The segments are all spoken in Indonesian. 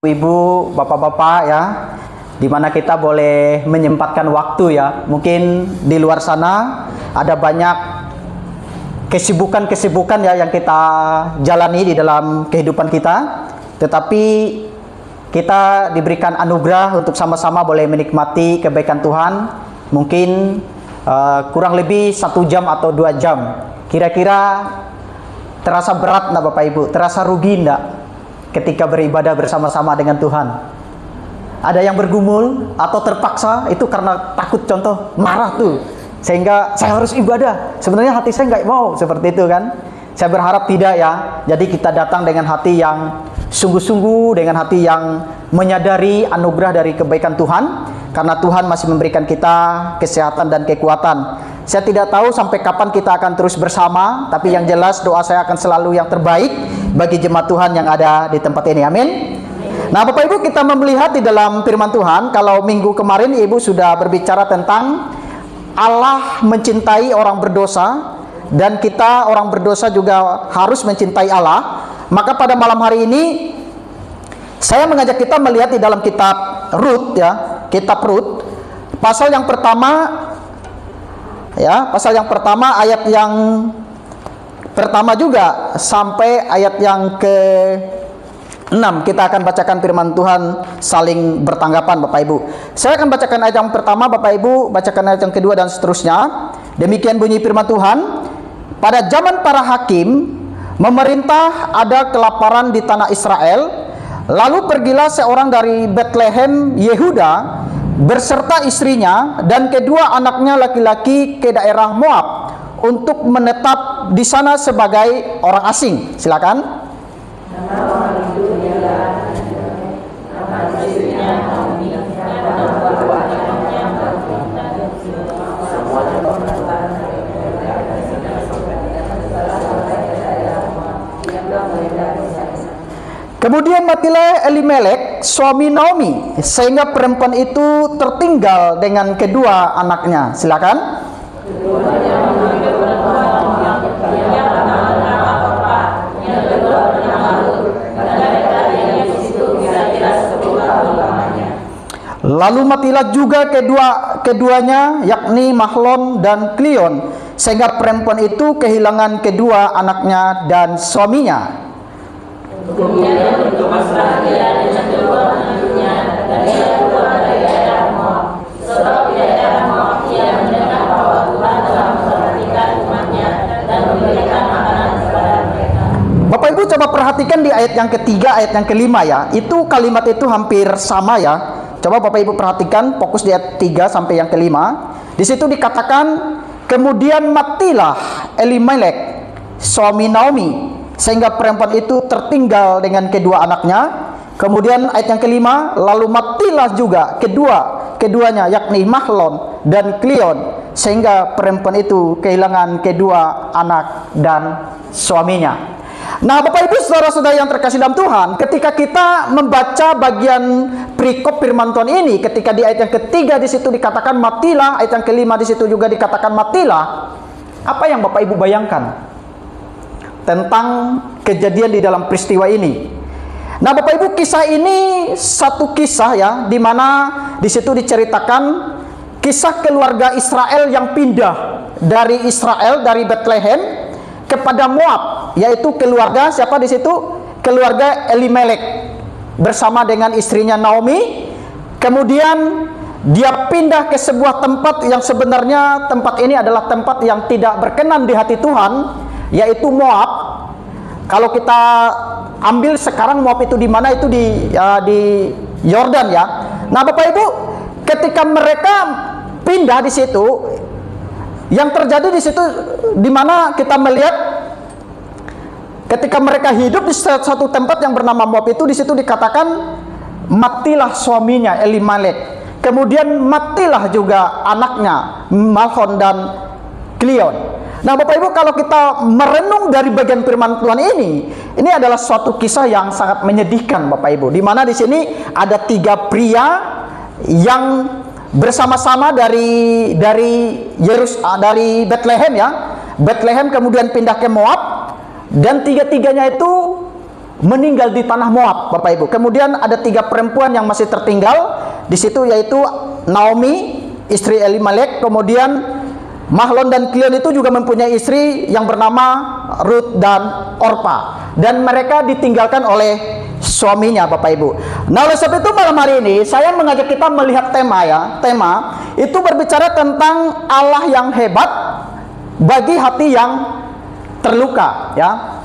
Ibu, bapak-bapak ya, di mana kita boleh menyempatkan waktu ya. Mungkin di luar sana ada banyak kesibukan-kesibukan ya yang kita jalani di dalam kehidupan kita. Tetapi kita diberikan anugerah untuk sama-sama boleh menikmati kebaikan Tuhan. Mungkin kurang lebih 1 jam atau 2 jam. Kira-kira terasa berat enggak Bapak Ibu? Terasa rugi enggak ketika beribadah bersama-sama dengan Tuhan? Ada yang bergumul atau terpaksa itu karena takut, contoh marah tuh, sehingga saya harus ibadah. Sebenarnya hati saya nggak mau seperti itu kan. Saya berharap tidak ya. Jadi kita datang dengan hati yang sungguh-sungguh, dengan hati yang menyadari anugerah dari kebaikan Tuhan, karena Tuhan masih memberikan kita kesehatan dan kekuatan. Saya tidak tahu sampai kapan kita akan terus bersama, tapi yang jelas doa saya akan selalu yang terbaik bagi jemaat Tuhan yang ada di tempat ini. Amin. Nah, Bapak Ibu, kita melihat di dalam firman Tuhan, kalau minggu kemarin Ibu sudah berbicara tentang Allah mencintai orang berdosa, dan kita orang berdosa juga harus mencintai Allah. Maka pada malam hari ini saya mengajak kita melihat di dalam kitab Rut ya, kitab Rut, pasal yang pertama ya, pasal yang pertama ayat yang pertama juga sampai ayat yang ke-6. Kita akan bacakan firman Tuhan saling bertanggapan Bapak Ibu. Saya akan bacakan ayat yang pertama, Bapak Ibu bacakan ayat yang kedua dan seterusnya. Demikian bunyi firman Tuhan. Pada zaman para hakim memerintah ada kelaparan di tanah Israel. Lalu pergilah seorang dari Bethlehem Yehuda berserta istrinya dan kedua anaknya laki-laki ke daerah Moab untuk menetap di sana sebagai orang asing. Silakan. Kemudian matilah Elimelek, suami Naomi, sehingga perempuan itu tertinggal dengan kedua anaknya. Silakan. Lalu matilah juga keduanya, yakni Mahlon dan Klion, sehingga perempuan itu kehilangan kedua anaknya dan suaminya. Kemudian bertobatlah dia dengan kedua anaknya dan ia keluar dari daerah Moab, sebab di daerah Moab ia mendengar bahwa Tuhan telah memperhatikan umatnya dan memberikan makanan kepada mereka. Bapak Ibu coba perhatikan di ayat yang ketiga, ayat yang kelima ya. Itu kalimat itu hampir sama ya. Coba Bapak Ibu perhatikan, fokus di ayat 3 sampai yang kelima. Di situ dikatakan, kemudian matilah Elimelek, suami Naomi, sehingga perempuan itu tertinggal dengan kedua anaknya. Kemudian ayat yang kelima, lalu matilah juga keduanya, yakni Mahlon dan Klion, sehingga perempuan itu kehilangan kedua anak dan suaminya. Nah, Bapak Ibu saudara-saudara yang terkasih dalam Tuhan, ketika kita membaca bagian perikop firman Tuhan ini, ketika di ayat yang ketiga di situ dikatakan matilah, ayat yang kelima di situ juga dikatakan matilah, apa yang Bapak Ibu bayangkan tentang kejadian di dalam peristiwa ini? Nah, Bapak Ibu, kisah ini satu kisah ya, di mana di situ diceritakan kisah keluarga Israel yang pindah dari Israel, dari Bethlehem kepada Moab, yaitu keluarga siapa di situ? Keluarga Elimelek bersama dengan istrinya Naomi. Kemudian dia pindah ke sebuah tempat yang sebenarnya tempat ini adalah tempat yang tidak berkenan di hati Tuhan, yaitu Moab. Kalau kita ambil sekarang Moab itu di mana? Itu di Yordan ya. Nah, Bapak Ibu, ketika mereka pindah di situ, yang terjadi di situ di mana kita melihat ketika mereka hidup di satu tempat yang bernama Moab itu, di situ dikatakan matilah suaminya Elimelek. Kemudian matilah juga anaknya Mahlon dan Klion. Nah, Bapak Ibu, kalau kita merenung dari bagian firman Tuhan ini adalah suatu kisah yang sangat menyedihkan Bapak Ibu, di mana di sini ada 3 pria yang bersama-sama dari Bethlehem ya. Bethlehem kemudian pindah ke Moab, dan tiga-tiganya itu meninggal di tanah Moab, Bapak Ibu. Kemudian ada 3 perempuan yang masih tertinggal di situ, yaitu Naomi, istri Elimelek, kemudian Mahlon dan Kilion itu juga mempunyai istri yang bernama Ruth dan Orpa, dan mereka ditinggalkan oleh suaminya, Bapak Ibu. Nah, oleh sebab itu malam hari ini saya mengajak kita melihat tema itu berbicara tentang Allah yang hebat bagi hati yang terluka, ya.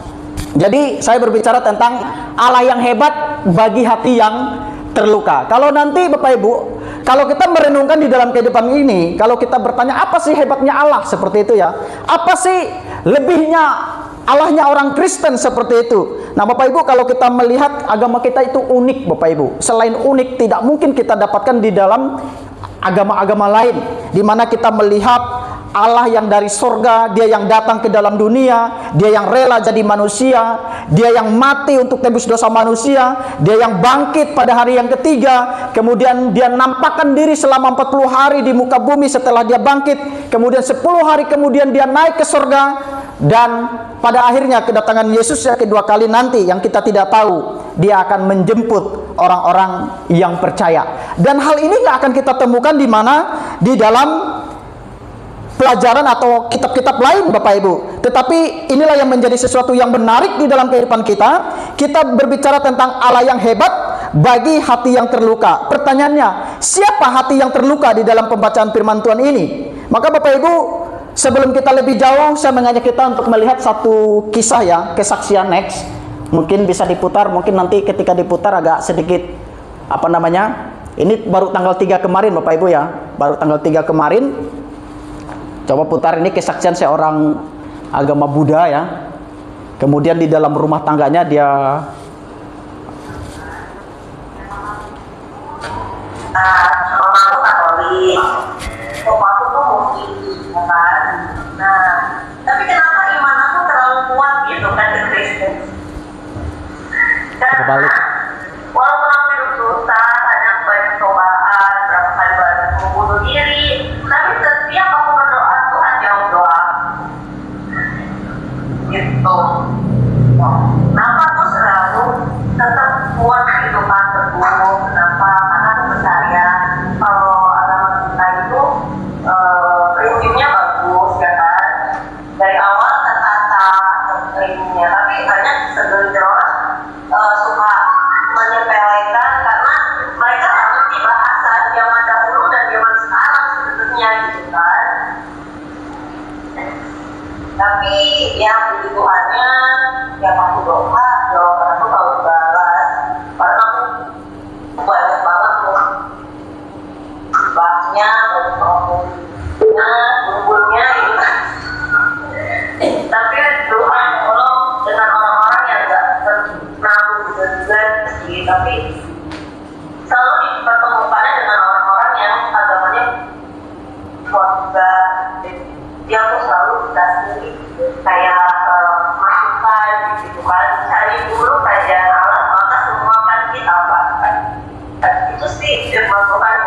Jadi saya berbicara tentang Allah yang hebat bagi hati yang terluka. Kalau nanti Bapak Ibu, kalau kita merenungkan di dalam kehidupan ini, kalau kita bertanya apa sih hebatnya Allah seperti itu, ya, apa sih lebihnya Allahnya orang Kristen seperti itu. Nah, Bapak Ibu, kalau kita melihat agama kita itu unik, Bapak Ibu. Selain unik, tidak mungkin kita dapatkan di dalam agama-agama lain, di mana kita melihat Allah yang dari sorga, dia yang datang ke dalam dunia, dia yang rela jadi manusia, dia yang mati untuk tebus dosa manusia, dia yang bangkit pada hari yang ketiga, kemudian dia nampakkan diri selama 40 hari di muka bumi setelah dia bangkit, kemudian 10 hari kemudian dia naik ke sorga, dan pada akhirnya kedatangan Yesus yang kedua kali nanti yang kita tidak tahu, dia akan menjemput orang-orang yang percaya. Dan hal ini nggak akan kita temukan di mana? Di dalam pelajaran atau kitab-kitab lain, Bapak Ibu. Tetapi inilah yang menjadi sesuatu yang menarik di dalam kehidupan kita. Kita berbicara tentang Allah yang hebat bagi hati yang terluka. Pertanyaannya, siapa hati yang terluka di dalam pembacaan firman Tuhan ini? Maka Bapak Ibu, sebelum kita lebih jauh, saya mengajak kita untuk melihat satu kisah, ya, kesaksian next. Mungkin bisa diputar, mungkin nanti ketika diputar agak sedikit ini baru tanggal 3 kemarin, Bapak Ibu, ya. Baru tanggal 3 kemarin. Coba putar, ini kesaksian seorang agama Buddha, ya. Kemudian di dalam rumah tangganya dia aku Katolik, aku tuh Muslim, kan. Nah, tapi kenapa iman aku terlalu kuat gitu kan ke Kristen? Kebalik. Walaupun aku hidup susah, banyak cobaan, berapa kali banyak membunuh diri, tapi setiap aku berdoa Tuhan jawab doa. Gitu. Kenapa aku selalu tetap kuat gitu kan, teguh? Kenapa? Karena aku percaya kalau agama kita itu prinsipnya bagus, ya kan? Dari awal tertata ilmunya, tapi banyak segelintir suka menyepelekan karena mereka nggak ngerti bahasa zaman dahulu dan zaman sekarang sebetulnya, gitu kan. Tapi ya puji Tuhannya, yang aku doa, jawaban aku kalau dibalas, karena aku banyak banget loh bahasnya, bumbunya gitu. Tapi Tuhan Allah dengan orang-orang yang gak ternaku juga sih, tapi selalu dipertemukannya dengan orang-orang yang agamanya kuat juga. Dia aku selalu dikasih kayak masukan gitu kan, cari dulu kajian Allah, maka semua kan kita bahkan. Itu sih firman Tuhan.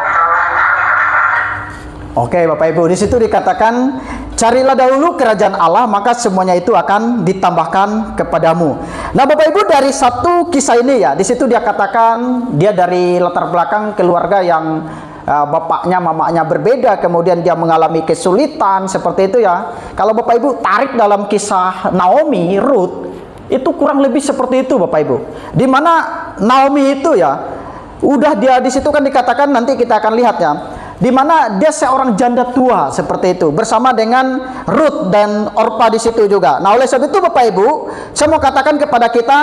Oke, Bapak Ibu, di situ dikatakan, carilah dahulu kerajaan Allah, maka semuanya itu akan ditambahkan kepadamu. Nah, Bapak Ibu, dari satu kisah ini, ya, di situ dia katakan dia dari latar belakang keluarga yang bapaknya, mamanya berbeda, kemudian dia mengalami kesulitan seperti itu, ya. Kalau Bapak Ibu tarik dalam kisah Naomi, Ruth, itu kurang lebih seperti itu, Bapak Ibu. Di mana Naomi itu, ya, udah dia di situ kan dikatakan, nanti kita akan lihat, ya, di mana dia seorang janda tua seperti itu bersama dengan Ruth dan Orpa di situ juga. Nah, oleh sebab itu Bapak Ibu, saya mau katakan kepada kita,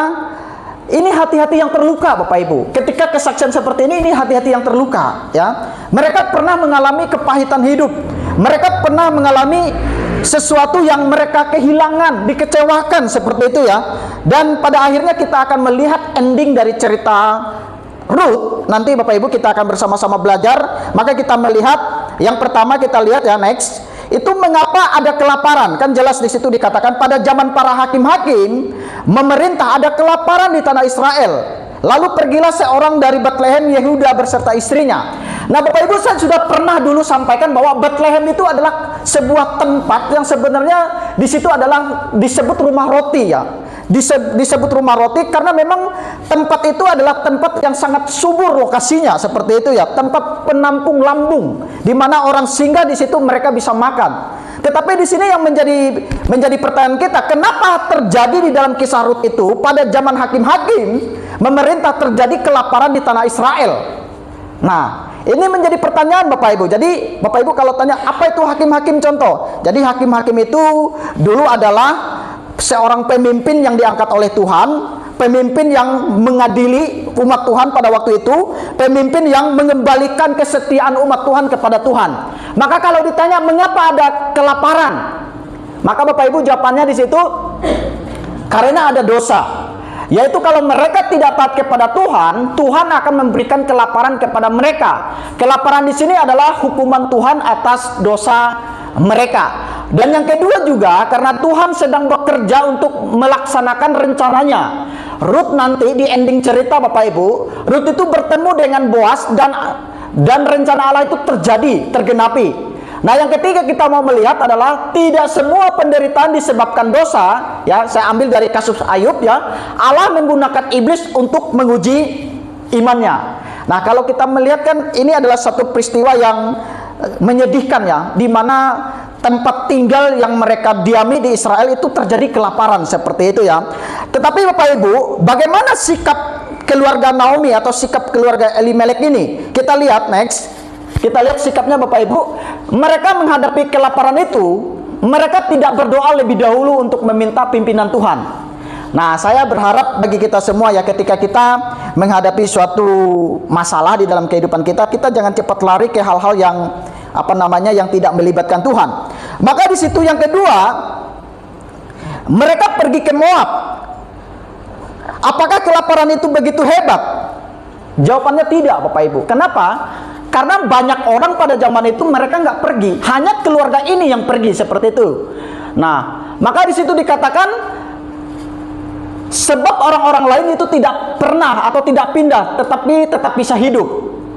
ini hati-hati yang terluka, Bapak Ibu. Ketika kesaksian seperti ini hati-hati yang terluka, ya. Mereka pernah mengalami kepahitan hidup. Mereka pernah mengalami sesuatu yang mereka kehilangan, dikecewakan seperti itu, ya. Dan pada akhirnya kita akan melihat ending dari cerita Ruth. Nanti Bapak Ibu kita akan bersama-sama belajar. Maka kita melihat yang pertama, kita lihat, ya, next. Itu mengapa ada kelaparan? Kan jelas di situ dikatakan pada zaman para hakim-hakim memerintah, ada kelaparan di tanah Israel. Lalu pergilah seorang dari Bethlehem Yehuda berserta istrinya. Nah, Bapak Ibu, saya sudah pernah dulu sampaikan bahwa Bethlehem itu adalah sebuah tempat yang sebenarnya di situ adalah disebut rumah roti, ya. disebut rumah roti karena memang tempat itu adalah tempat yang sangat subur lokasinya, seperti itu ya, tempat penampung lambung di mana orang singgah di situ mereka bisa makan. Tetapi di sini yang menjadi pertanyaan kita, kenapa terjadi di dalam kisah Rut itu pada zaman hakim-hakim memerintah terjadi kelaparan di tanah Israel? Nah, ini menjadi pertanyaan Bapak Ibu. Jadi Bapak Ibu kalau tanya apa itu hakim-hakim contoh. Jadi hakim-hakim itu dulu adalah seorang pemimpin yang diangkat oleh Tuhan, pemimpin yang mengadili umat Tuhan pada waktu itu, pemimpin yang mengembalikan kesetiaan umat Tuhan kepada Tuhan. Maka kalau ditanya mengapa ada kelaparan, maka Bapak Ibu jawabannya di situ karena ada dosa. Yaitu kalau mereka tidak taat kepada Tuhan, Tuhan akan memberikan kelaparan kepada mereka. Kelaparan di sini adalah hukuman Tuhan atas dosa mereka. Dan yang kedua juga karena Tuhan sedang bekerja untuk melaksanakan rencananya. Rut nanti di ending cerita Bapak Ibu, Rut itu bertemu dengan Boas dan rencana Allah itu tergenapi. Nah, yang ketiga kita mau melihat adalah tidak semua penderitaan disebabkan dosa, ya. Saya ambil dari kasus Ayub ya. Allah menggunakan iblis untuk menguji imannya. Nah, kalau kita melihat kan ini adalah satu peristiwa yang menyedihkan ya, di mana tempat tinggal yang mereka diami di Israel itu terjadi kelaparan seperti itu ya. Tetapi Bapak Ibu, bagaimana sikap keluarga Naomi atau sikap keluarga Elimelek ini? Kita lihat next. Kita lihat sikapnya Bapak Ibu. Mereka menghadapi kelaparan itu, mereka tidak berdoa lebih dahulu untuk meminta pimpinan Tuhan. Nah, saya berharap bagi kita semua ya, ketika kita menghadapi suatu masalah di dalam kehidupan kita, kita jangan cepat lari ke hal-hal yang yang tidak melibatkan Tuhan. Maka di situ yang kedua, mereka pergi ke Moab. Apakah kelaparan itu begitu hebat? Jawabannya tidak Bapak Ibu. Kenapa? Karena banyak orang pada zaman itu mereka nggak pergi, hanya keluarga ini yang pergi seperti itu. Nah, maka di situ dikatakan sebab orang-orang lain itu tidak pernah atau tidak pindah, tetapi tetap bisa hidup.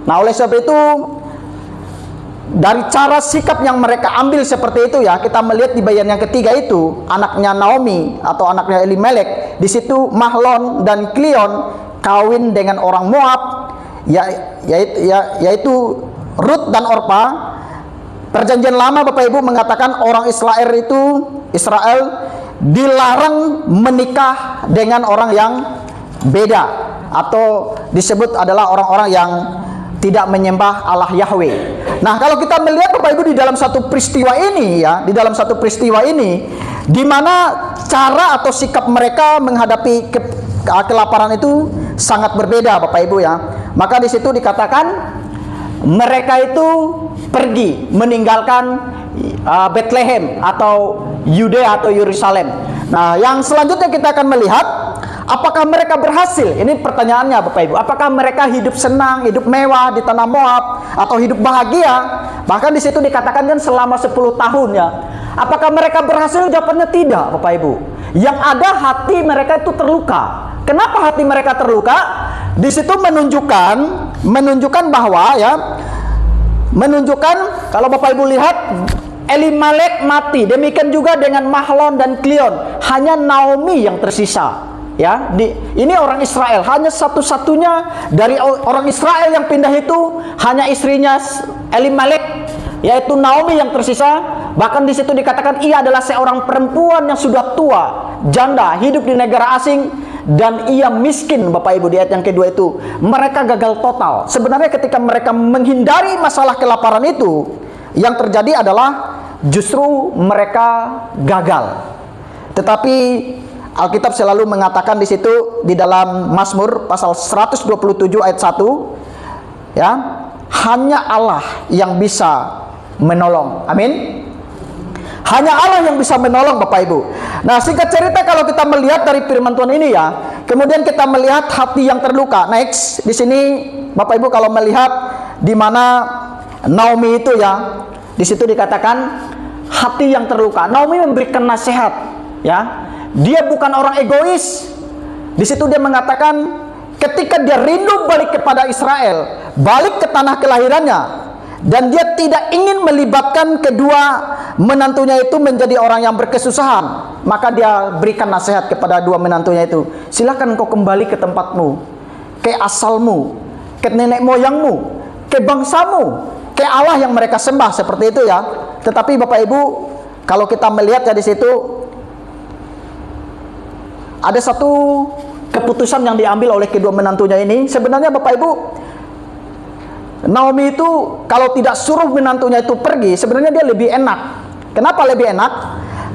Nah, oleh sebab itu dari cara sikap yang mereka ambil seperti itu ya, kita melihat di bagian yang ketiga itu anaknya Naomi atau anaknya Elimelek, di situ Mahlon dan Kilion kawin dengan orang Moab. Yaitu Rut dan Orpa. Perjanjian lama Bapak Ibu mengatakan orang Israel dilarang menikah dengan orang yang beda, atau disebut adalah orang-orang yang tidak menyembah Allah Yahweh. Nah, kalau kita melihat Bapak Ibu di dalam satu peristiwa ini ya, di mana cara atau sikap mereka menghadapi kelaparan itu sangat berbeda Bapak Ibu ya. Maka di situ dikatakan mereka itu pergi meninggalkan Bethlehem atau Yudea atau Yerusalem. Nah, yang selanjutnya kita akan melihat apakah mereka berhasil. Ini pertanyaannya Bapak Ibu. Apakah mereka hidup senang, hidup mewah di tanah Moab atau hidup bahagia? Bahkan di situ dikatakan kan selama 10 tahun ya. Apakah mereka berhasil? Jawabannya tidak Bapak Ibu. Yang ada hati mereka itu terluka. Kenapa hati mereka terluka? Di situ menunjukkan bahwa ya, kalau Bapak Ibu lihat Elimelek mati, demikian juga dengan Mahlon dan Kilion, hanya Naomi yang tersisa. Ya, ini orang Israel, hanya satu-satunya dari orang Israel yang pindah itu hanya istrinya Elimelek, yaitu Naomi yang tersisa. Bahkan di situ dikatakan ia adalah seorang perempuan yang sudah tua, janda, hidup di negara asing, dan ia miskin Bapak Ibu. Di ayat yang kedua itu mereka gagal total. Sebenarnya ketika mereka menghindari masalah kelaparan itu, yang terjadi adalah justru mereka gagal. Tetapi Alkitab selalu mengatakan di situ di dalam Mazmur pasal 127 ayat 1 ya, hanya Allah yang bisa menolong. Amin. Hanya Allah yang bisa menolong Bapak Ibu. Nah, singkat cerita kalau kita melihat dari firman Tuhan ini ya, kemudian kita melihat hati yang terluka. Next, di sini Bapak Ibu kalau melihat di mana Naomi itu ya, di situ dikatakan hati yang terluka. Naomi memberikan nasihat ya. Dia bukan orang egois. Di situ dia mengatakan ketika dia rindu balik kepada Israel, balik ke tanah kelahirannya, dan dia tidak ingin melibatkan kedua menantunya itu menjadi orang yang berkesusahan. Maka dia berikan nasihat kepada dua menantunya itu. Silakan kau kembali ke tempatmu, ke asalmu, ke nenek moyangmu, ke bangsamu, ke Allah yang mereka sembah, seperti itu ya. Tetapi Bapak Ibu, kalau kita melihat ya di situ ada satu keputusan yang diambil oleh kedua menantunya ini. Sebenarnya Bapak Ibu, Naomi itu kalau tidak suruh menantunya itu pergi, sebenarnya dia lebih enak. Kenapa lebih enak?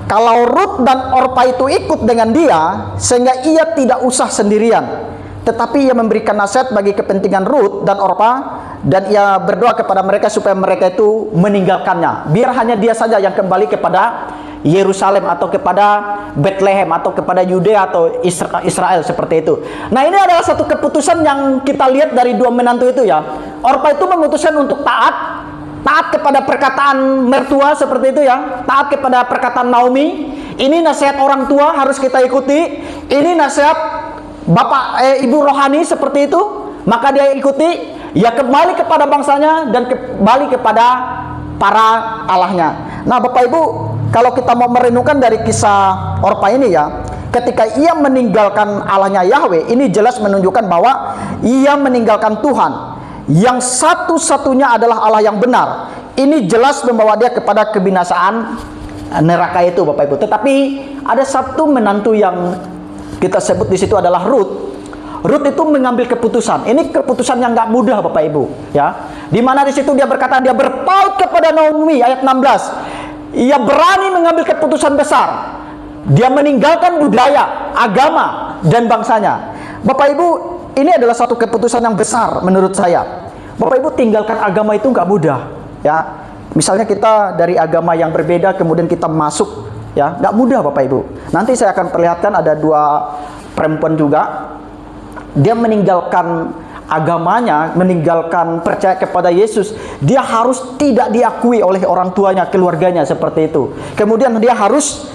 Kalau Ruth dan Orpa itu ikut dengan dia, sehingga ia tidak usah sendirian, tetapi ia memberikan nasihat bagi kepentingan Ruth dan Orpa, dan ia berdoa kepada mereka supaya mereka itu meninggalkannya. Biar hanya dia saja yang kembali kepada Yerusalem atau kepada Bethlehem atau kepada Yudea atau Israel, seperti itu. Nah, ini adalah satu keputusan yang kita lihat dari dua menantu itu ya. Orpa itu memutuskan untuk taat kepada perkataan mertua, seperti itu ya. Taat kepada perkataan Naomi. Ini nasihat orang tua, harus kita ikuti. Ini nasihat ibu rohani, seperti itu. Maka dia ikuti. Ya, kembali kepada bangsanya dan kembali kepada para Allahnya. Nah, Bapak Ibu, kalau kita mau merenungkan dari kisah Orpa ini ya, ketika ia meninggalkan Allahnya Yahweh, ini jelas menunjukkan bahwa ia meninggalkan Tuhan yang satu-satunya adalah Allah yang benar. Ini jelas membawa dia kepada kebinasaan neraka itu, Bapak Ibu. Tetapi ada satu menantu yang kita sebut di situ adalah Ruth. Ruth itu mengambil keputusan. Ini keputusan yang nggak mudah, Bapak Ibu, ya. Di mana di situ dia berkata, dia berpaut kepada Naomi, ayat 16. Ia berani mengambil keputusan besar. Dia meninggalkan budaya, agama, dan bangsanya. Bapak Ibu, ini adalah satu keputusan yang besar menurut saya. Bapak Ibu, tinggalkan agama itu nggak mudah, ya. Misalnya kita dari agama yang berbeda, kemudian kita masuk, ya, nggak mudah, Bapak Ibu. Nanti saya akan perlihatkan ada dua perempuan juga. Dia meninggalkan agamanya, meninggalkan percaya kepada Yesus. Dia harus tidak diakui oleh orang tuanya, keluarganya, seperti itu. Kemudian dia harus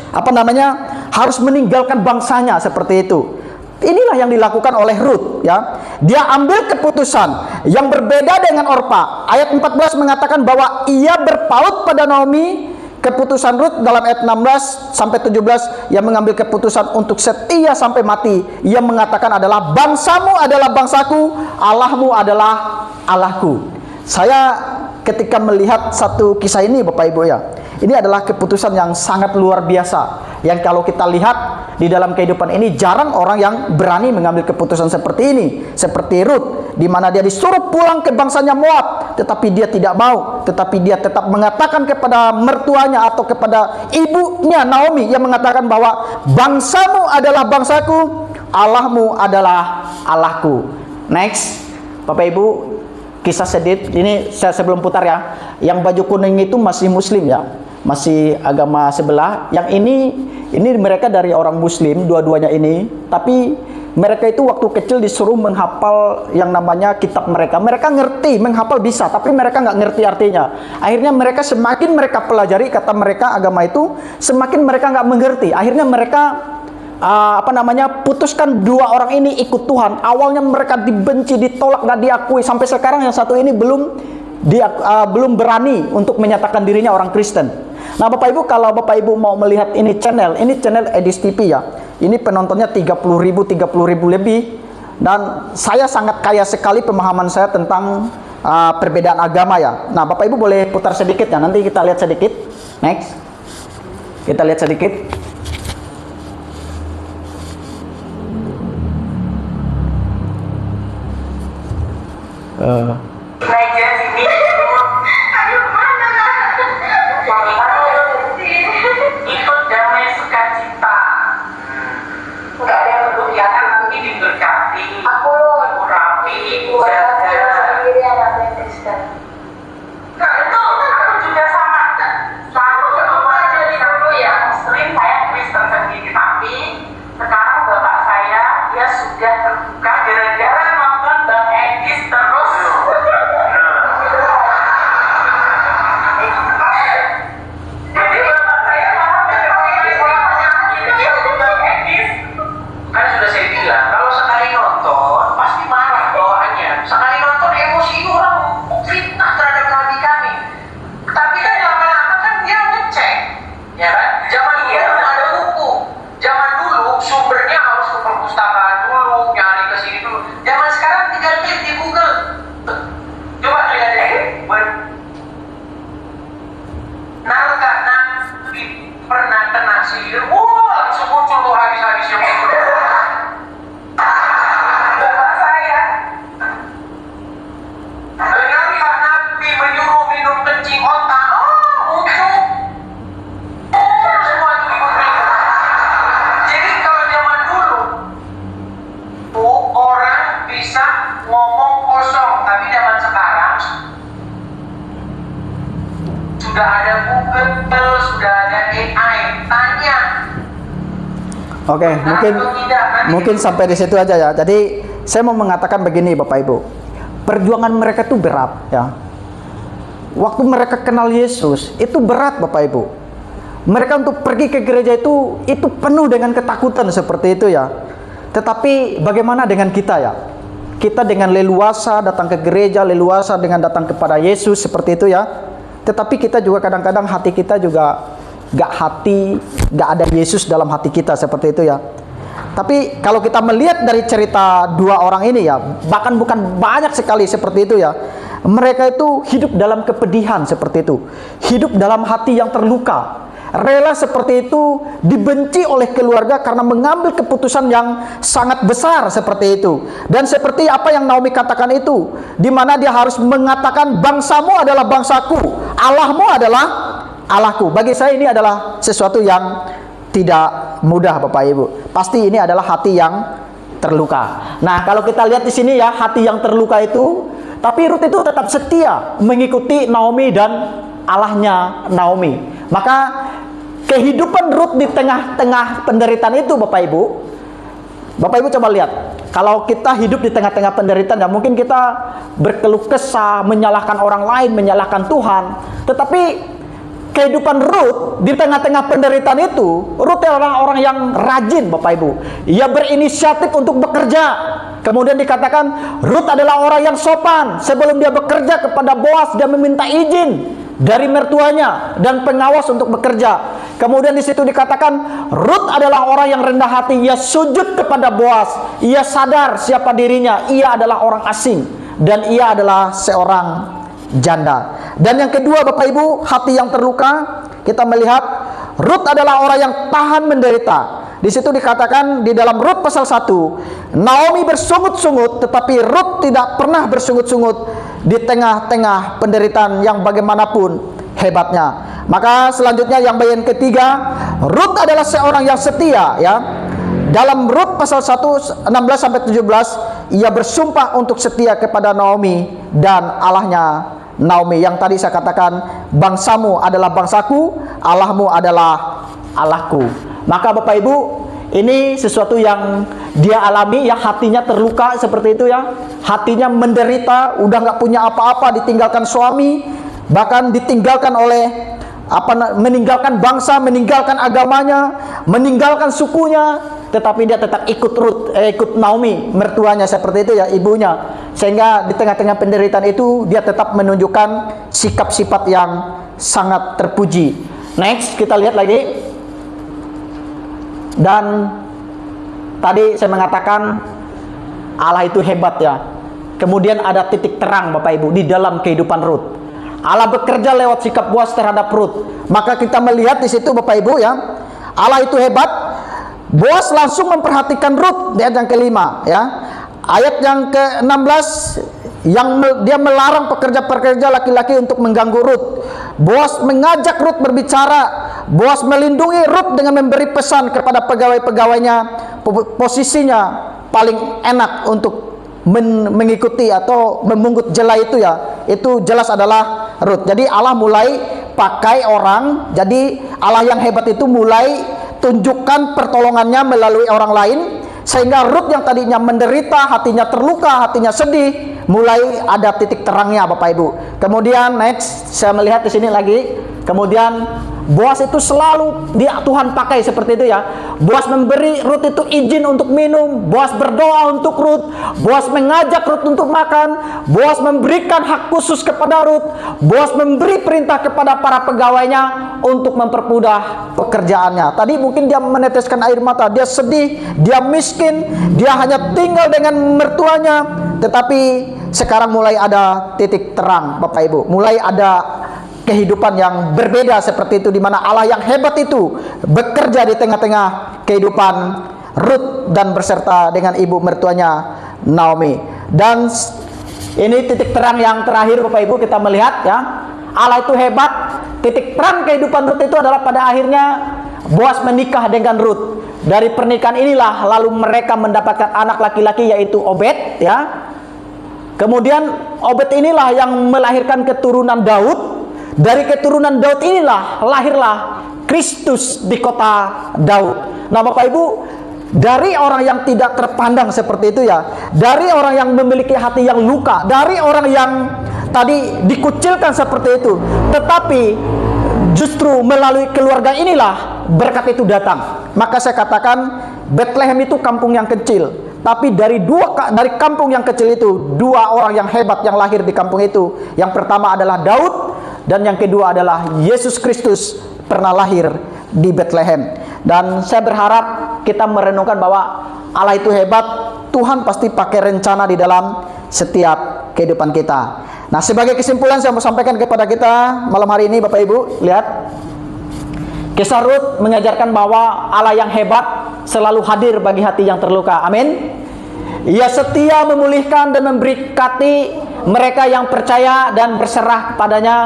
harus meninggalkan bangsanya, seperti itu. Inilah yang dilakukan oleh Ruth, ya. Dia ambil keputusan yang berbeda dengan Orpa. Ayat 14 mengatakan bahwa ia berpaut pada Naomi. Keputusan Ruth dalam ayat 16 sampai 17, ia mengambil keputusan untuk setia sampai mati. Ia mengatakan adalah, bangsamu adalah bangsaku, Allahmu adalah Allahku. Saya ketika melihat satu kisah ini, Bapak Ibu ya, ini adalah keputusan yang sangat luar biasa. Yang kalau kita lihat di dalam kehidupan ini, jarang orang yang berani mengambil keputusan seperti ini. Seperti Ruth, di mana dia disuruh pulang ke bangsanya Moab, tetapi dia tidak mau. Tetapi dia tetap mengatakan kepada mertuanya atau kepada ibunya Naomi, yang mengatakan bahwa bangsamu adalah bangsaku, Allahmu adalah Allahku. Next, Bapak Ibu, kisah sedih ini saya sebelum putar ya. Yang baju kuning itu masih Muslim ya, masih agama sebelah. Yang ini mereka dari orang Muslim dua-duanya ini, tapi mereka itu waktu kecil disuruh menghafal yang namanya kitab mereka. Mereka ngerti, menghafal bisa, tapi mereka nggak ngerti artinya. Akhirnya mereka semakin mereka pelajari kata mereka agama itu, semakin mereka nggak mengerti. Akhirnya mereka putuskan dua orang ini ikut Tuhan. Awalnya mereka dibenci, ditolak, nggak diakui. Sampai sekarang yang satu ini belum berani untuk menyatakan dirinya orang Kristen. Nah, Bapak Ibu, kalau Bapak Ibu mau melihat ini channel Edis TV ya. Ini penontonnya 30.000 lebih. Dan saya sangat kaya sekali pemahaman saya tentang perbedaan agama ya. Nah, Bapak Ibu boleh putar sedikit ya. Nanti kita lihat sedikit. Next. Kita lihat sedikit. Meja sini. Ayo kemana lah? Ikut damai sukacita. Enggak ada yang perlu kelihatan, nanti diberkati. Aku rapi, jaga. Sendiri anak Kristen. Nah, itu aku juga sama. Selalu berdoa jadi aku ya Muslim, saya Kristen sendiri. Tapi sekarang bapak saya dia sudah terbuka gara-gara nonton Bang Edis terus. Oke, mungkin sampai di situ aja ya. Jadi saya mau mengatakan begini Bapak Ibu. Perjuangan mereka itu berat ya. Waktu mereka kenal Yesus itu berat Bapak Ibu. Mereka untuk pergi ke gereja itu penuh dengan ketakutan seperti itu ya. Tetapi bagaimana dengan kita ya? Kita dengan leluasa datang ke gereja, leluasa dengan datang kepada Yesus seperti itu ya. Tetapi kita juga kadang-kadang hati kita juga gak ada Yesus dalam hati kita seperti itu ya. Tapi kalau kita melihat dari cerita dua orang ini ya, bahkan bukan banyak sekali seperti itu ya. Mereka itu hidup dalam kepedihan seperti itu. Hidup dalam hati yang terluka. Rela seperti itu dibenci oleh keluarga karena mengambil keputusan yang sangat besar seperti itu. Dan seperti apa yang Naomi katakan itu, di mana dia harus mengatakan bangsamu adalah bangsaku, Allahmu adalah Allahku. Bagi saya ini adalah sesuatu yang tidak mudah Bapak Ibu. Pasti ini adalah hati yang terluka. Nah, kalau kita lihat di sini ya, hati yang terluka itu, tapi Rut itu tetap setia mengikuti Naomi dan Allahnya Naomi. Maka kehidupan Rut di tengah-tengah penderitaan itu Bapak Ibu coba lihat. Kalau kita hidup di tengah-tengah penderitaan, ya mungkin kita berkeluh kesah, menyalahkan orang lain, menyalahkan Tuhan. Tetapi kehidupan Rut di tengah-tengah penderitaan itu, Rut adalah orang yang rajin Bapak Ibu. Ia berinisiatif untuk bekerja. Kemudian dikatakan Rut adalah orang yang sopan. Sebelum dia bekerja kepada Boas, dia meminta izin dari mertuanya dan pengawas untuk bekerja. Kemudian di situ dikatakan Rut adalah orang yang rendah hati. Ia sujud kepada Boas. Ia sadar siapa dirinya. Ia adalah orang asing dan ia adalah seorang janda. Dan yang kedua Bapak Ibu, hati yang terluka, kita melihat Rut adalah orang yang tahan menderita. Di situ dikatakan di dalam Rut pasal 1, Naomi bersungut-sungut, tetapi Rut tidak pernah bersungut-sungut di tengah-tengah penderitaan yang bagaimanapun hebatnya. Maka selanjutnya yang bagian ketiga, Rut adalah seorang yang setia ya. Dalam Rut pasal 1 16 sampai 17, ia bersumpah untuk setia kepada Naomi dan Allahnya Naomi, yang tadi saya katakan bangsamu adalah bangsaku, Allahmu adalah Allahku. Maka Bapak Ibu, ini sesuatu yang dia alami ya, hatinya terluka seperti itu ya. Hatinya menderita, udah nggak punya apa-apa, ditinggalkan suami, bahkan ditinggalkan oleh meninggalkan bangsa, meninggalkan agamanya, meninggalkan sukunya, tetapi dia tetap ikut Naomi, mertuanya seperti itu ya, ibunya. Sehingga di tengah-tengah penderitaan itu dia tetap menunjukkan sikap sifat yang sangat terpuji. Next, kita lihat lagi. Dan tadi saya mengatakan Allah itu hebat ya. Kemudian ada titik terang Bapak Ibu di dalam kehidupan Rut. Allah bekerja lewat sikap Boas terhadap Rut. Maka kita melihat di situ Bapak Ibu ya, Allah itu hebat. Boas langsung memperhatikan Rut di ayat yang kelima ya. Ayat yang ke-16, dia melarang pekerja-pekerja laki-laki untuk mengganggu Rut. Boas mengajak Rut berbicara. Boas melindungi Rut dengan memberi pesan kepada pegawai-pegawainya, posisinya paling enak untuk mengikuti atau memungut jela itu ya. Itu jelas adalah Rut. Jadi Allah mulai pakai orang. Jadi Allah yang hebat itu mulai tunjukkan pertolongannya melalui orang lain, sehingga Rut yang tadinya menderita, hatinya terluka, hatinya sedih, mulai ada titik terangnya Bapak Ibu. Kemudian next, saya melihat di sini lagi. Kemudian Boas itu selalu Tuhan pakai seperti itu ya. Boas memberi Rut itu izin untuk minum, Boas berdoa untuk Rut, Boas mengajak Rut untuk makan, Boas memberikan hak khusus kepada Rut, Boas memberi perintah kepada para pegawainya untuk mempermudah pekerjaannya. Tadi mungkin dia meneteskan air mata, dia sedih, dia miskin, dia hanya tinggal dengan mertuanya, tetapi sekarang mulai ada titik terang Bapak Ibu. Mulai ada kehidupan yang berbeda seperti itu, di mana Allah yang hebat itu bekerja di tengah-tengah kehidupan Rut dan berserta dengan ibu mertuanya Naomi. Dan ini titik terang yang terakhir Bapak Ibu, kita melihat ya, Allah itu hebat. Titik terang kehidupan Rut itu adalah pada akhirnya Boas menikah dengan Rut. Dari pernikahan inilah lalu mereka mendapatkan anak laki-laki, yaitu Obed ya. Kemudian Obed inilah yang melahirkan keturunan Daud. Dari keturunan Daud inilah lahirlah Kristus di kota Daud. Nah Bapak Ibu, dari orang yang tidak terpandang seperti itu ya, dari orang yang memiliki hati yang luka, dari orang yang tadi dikucilkan seperti itu, tetapi justru melalui keluarga inilah berkat itu datang. Maka saya katakan Bethlehem itu kampung yang kecil, tapi dari kampung yang kecil itu, dua orang yang hebat yang lahir di kampung itu. Yang pertama adalah Daud, dan yang kedua adalah Yesus Kristus pernah lahir di Bethlehem. Dan saya berharap kita merenungkan bahwa Allah itu hebat. Tuhan pasti pakai rencana di dalam setiap kehidupan kita. Nah, sebagai kesimpulan saya mau sampaikan kepada kita malam hari ini, Bapak Ibu, lihat. Kisah Rut mengajarkan bahwa Allah yang hebat selalu hadir bagi hati yang terluka. Amin. Ia setia memulihkan dan memberkati mereka yang percaya dan berserah kepadanya,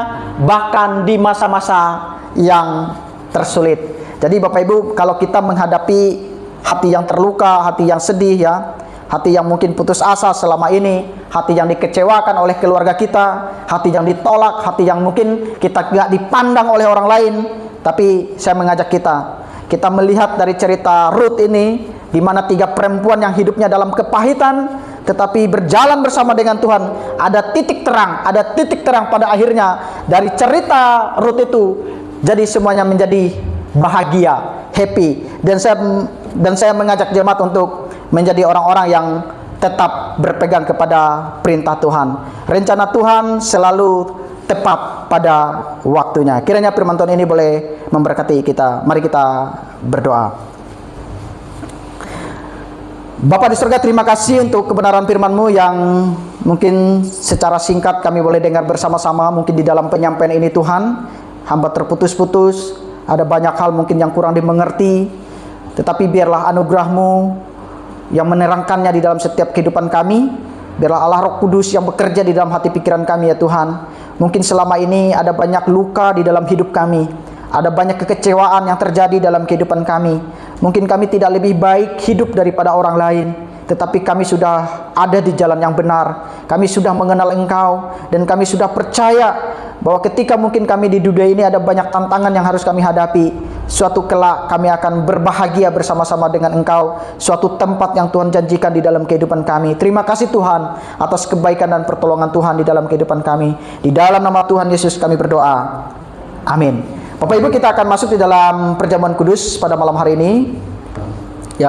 bahkan di masa-masa yang tersulit. Jadi Bapak Ibu, kalau kita menghadapi hati yang terluka, hati yang sedih ya, hati yang mungkin putus asa selama ini, hati yang dikecewakan oleh keluarga kita, hati yang ditolak, hati yang mungkin kita gak dipandang oleh orang lain, tapi saya mengajak kita melihat dari cerita Rut ini, di mana 3 perempuan yang hidupnya dalam kepahitan, tetapi berjalan bersama dengan Tuhan. Ada titik terang pada akhirnya dari cerita Rut itu. Jadi semuanya menjadi bahagia, happy. Dan saya mengajak jemaat untuk menjadi orang-orang yang tetap berpegang kepada perintah Tuhan. Rencana Tuhan selalu tepat pada waktunya. Kiranya firman Tuhan ini boleh memberkati kita. Mari kita berdoa. Bapa di surga, terima kasih untuk kebenaran firman-Mu yang mungkin secara singkat kami boleh dengar bersama-sama. Mungkin di dalam penyampaian ini Tuhan, hamba terputus-putus, ada banyak hal mungkin yang kurang dimengerti, tetapi biarlah anugerah-Mu yang menerangkannya di dalam setiap kehidupan kami. Biarlah Allah Roh Kudus yang bekerja di dalam hati pikiran kami ya Tuhan. Mungkin selama ini ada banyak luka di dalam hidup kami, ada banyak kekecewaan yang terjadi dalam kehidupan kami. Mungkin kami tidak lebih baik hidup daripada orang lain, tetapi kami sudah ada di jalan yang benar. Kami sudah mengenal Engkau, dan kami sudah percaya bahwa ketika mungkin kami di dunia ini ada banyak tantangan yang harus kami hadapi, suatu kelak kami akan berbahagia bersama-sama dengan Engkau, suatu tempat yang Tuhan janjikan di dalam kehidupan kami. Terima kasih Tuhan atas kebaikan dan pertolongan Tuhan di dalam kehidupan kami. Di dalam nama Tuhan Yesus kami berdoa. Amin. Bapak Ibu, kita akan masuk di dalam perjamuan kudus pada malam hari ini.